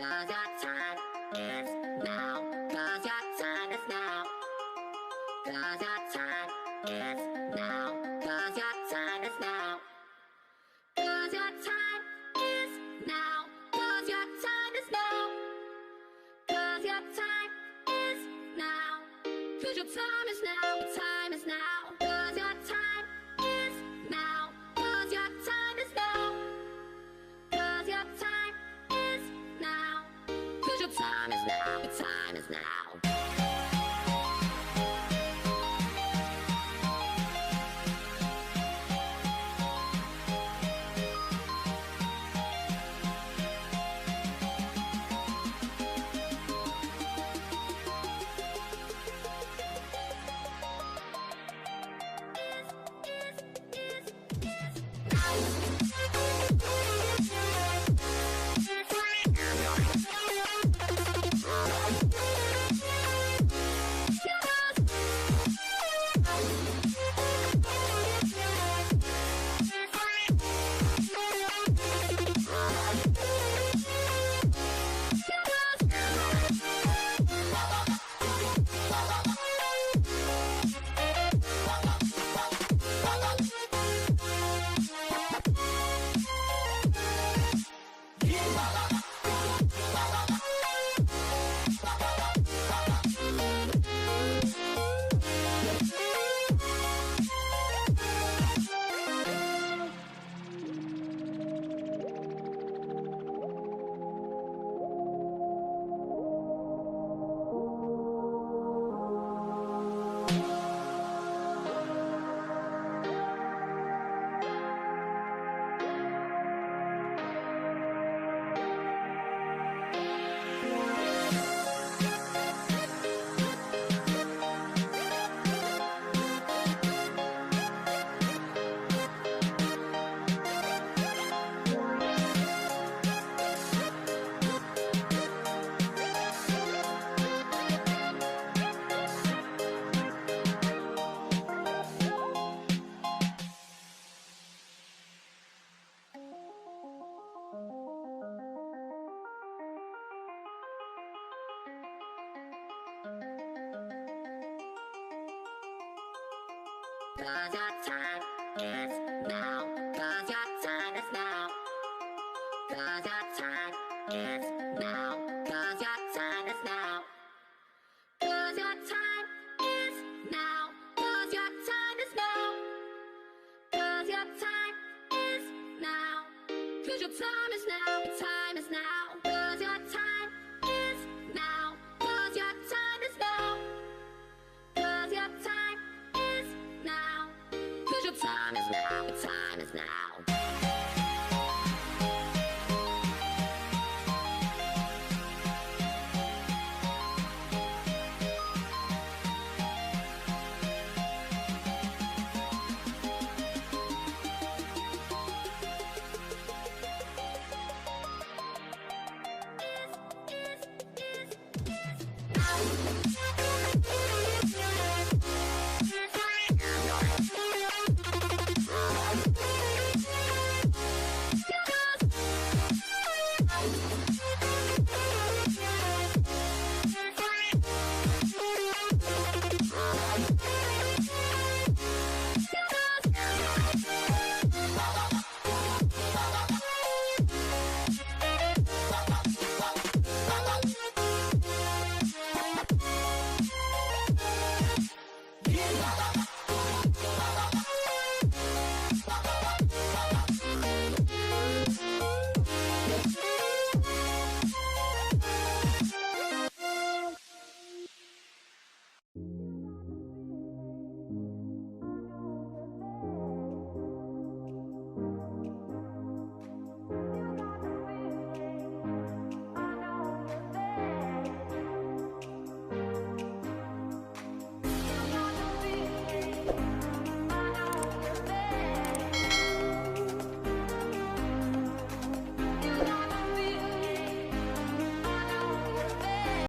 'Cause your time is now. 'Cause your time is now. 'Cause your time is now. 'Cause your time is now. 'Cause your time is now. 'Cause your time is now. 'Cause your time is now. 'Cause your time is now. Your time is now. 'Cause your time is now. 'Cause your time is now. 'Cause your time is now. 'Cause your time is now. Your time is now. Cause your time is now. Cause your time is now. Cause your time is now. Cause your time is now. Cause your time is now. Cause your time is now. Cause your time is now. Cause your time is now. Your time is now. Cause your time is now. Cause your time is now. Cause your time is now. Cause your time is now. Your time is now.